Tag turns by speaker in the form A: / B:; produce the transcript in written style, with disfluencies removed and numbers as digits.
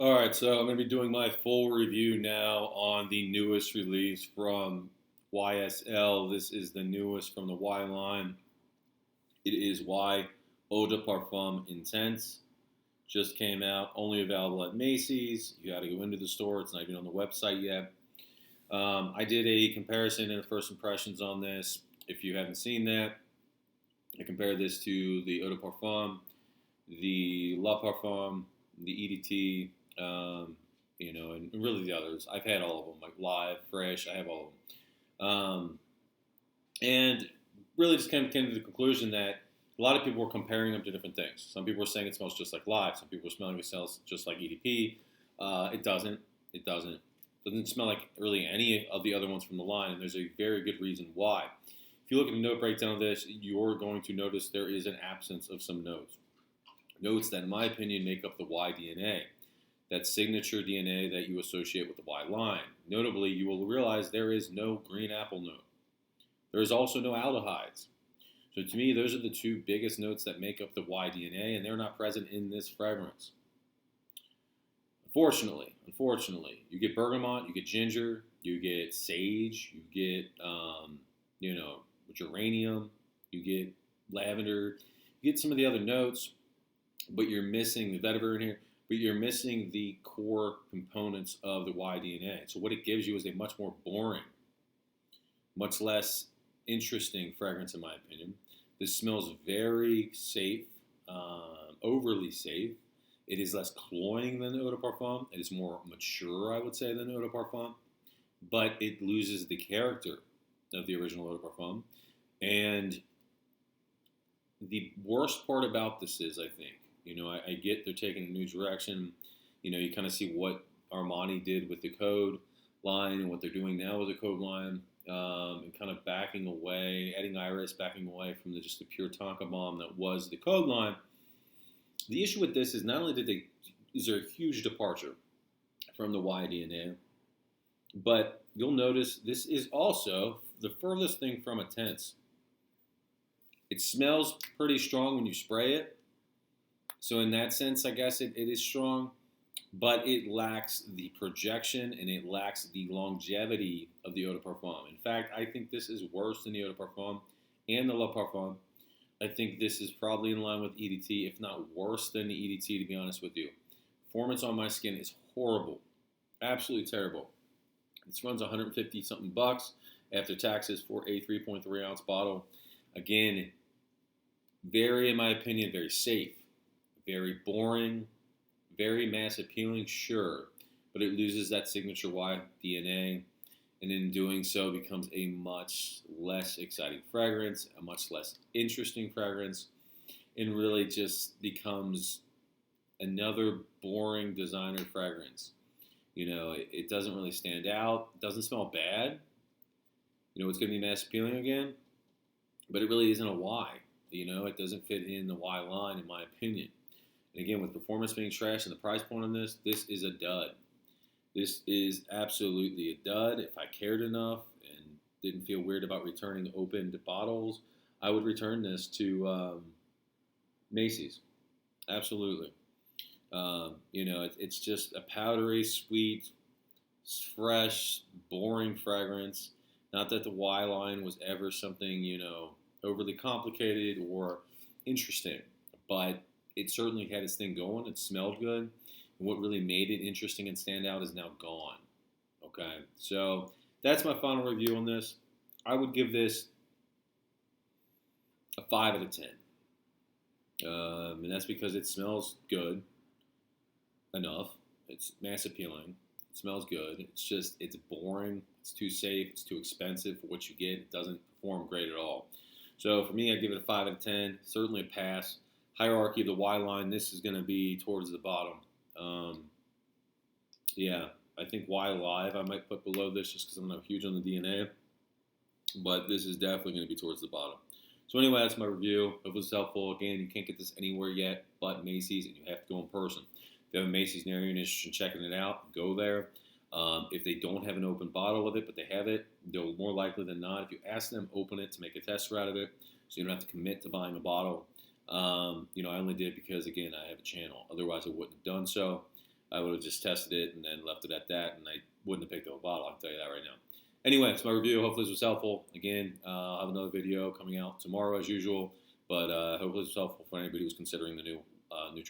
A: All right, so I'm going to be doing my full review now on the newest release from YSL. This is the newest from the Y line. It is Y Eau de Parfum Intense. Just came out, only available at Macy's. You got to go into the store. It's not even on the website yet. I did a comparison and first impressions on this. If you haven't seen that, I compared this to the Eau de Parfum, the La Parfum, the EDT, and really the others. I've had all of them, like Live, Fresh. I have all of them, and really just kind of came to the conclusion that a lot of people were comparing them to different things. Some people were saying it smells just like Live. Some people were smelling it smells just like EDP. It doesn't. It doesn't. It doesn't smell like really any of the other ones from the line, and there's a very good reason why. If you look at the note breakdown of this, you're going to notice there is an absence of some notes. Notes that, in my opinion, make up the Y DNA, that signature DNA that you associate with the Y line. Notably, you will realize there is no green apple note. There is also no aldehydes. So to me, those are the two biggest notes that make up the Y DNA, and they're not present in this fragrance. Unfortunately, you get bergamot, you get ginger, you get sage, you get, geranium, you get lavender, you get some of the other notes, but you're missing the vetiver in here, but you're missing the core components of the Y DNA. So what it gives you is a much more boring, much less interesting fragrance, in my opinion. This smells very safe, overly safe. It is less cloying than Eau de Parfum. It is more mature, I would say, than Eau de Parfum. But it loses the character of the original Eau de Parfum. And the worst part about this is, I think, I get they're taking a new direction. You kind of see what Armani did with the Code line and what they're doing now with the Code line, and kind of backing away, adding Iris, backing away from just the pure Tonka bomb that was the Code line. The issue with this is not only is there a huge departure from the Y DNA, but you'll notice this is also the furthest thing from a tense. It smells pretty strong when you spray it. So in that sense, I guess it is strong, but it lacks the projection and it lacks the longevity of the Eau de Parfum. In fact, I think this is worse than the Eau de Parfum and the La Parfum. I think this is probably in line with EDT, if not worse than the EDT, to be honest with you. Performance on my skin is horrible. Absolutely terrible. This runs 150 something bucks after taxes for a 3.3 ounce bottle. Again, in my opinion, very safe. Very boring, very mass appealing, sure, but it loses that signature Y DNA, and in doing so becomes a much less exciting fragrance, a much less interesting fragrance, and really just becomes another boring designer fragrance. It doesn't really stand out. It doesn't smell bad. It's going to be mass appealing again, but it really isn't a Y. It doesn't fit in the Y line, in my opinion. And again, with performance being trash and the price point on this is a dud. This is absolutely a dud. If I cared enough and didn't feel weird about returning opened bottles, I would return this to Macy's. Absolutely. It's just a powdery, sweet, fresh, boring fragrance. Not that the Y line was ever something, overly complicated or interesting, but it certainly had its thing going. It smelled good. And what really made it interesting and stand out is now gone. Okay, so that's my final review on this. I would give this a 5 out of 10. And that's because it smells good enough. It's mass appealing. It smells good. It's boring. It's too safe. It's too expensive for what you get. It doesn't perform great at all. So for me, I'd give it a 5 out of 10. Certainly a pass. Hierarchy of the Y line, this is going to be towards the bottom. I think Y Live I might put below this just because I'm not huge on the DNA. But this is definitely going to be towards the bottom. So anyway, that's my review. If it was helpful, again, you can't get this anywhere yet but Macy's, and you have to go in person. If you have a Macy's near you and you're interested in checking it out, go there. If they don't have an open bottle of it, but they have it, they'll more likely than not, if you ask them, open it to make a tester out of it, so you don't have to commit to buying a bottle. I only did because, again, I have a channel. Otherwise, I wouldn't have done so. I would have just tested it and then left it at that, and I wouldn't have picked up a bottle. I can tell you that right now. Anyway, it's my review. Hopefully this was helpful. Again, I'll have another video coming out tomorrow as usual, but hopefully this was helpful for anybody who's considering the new drop.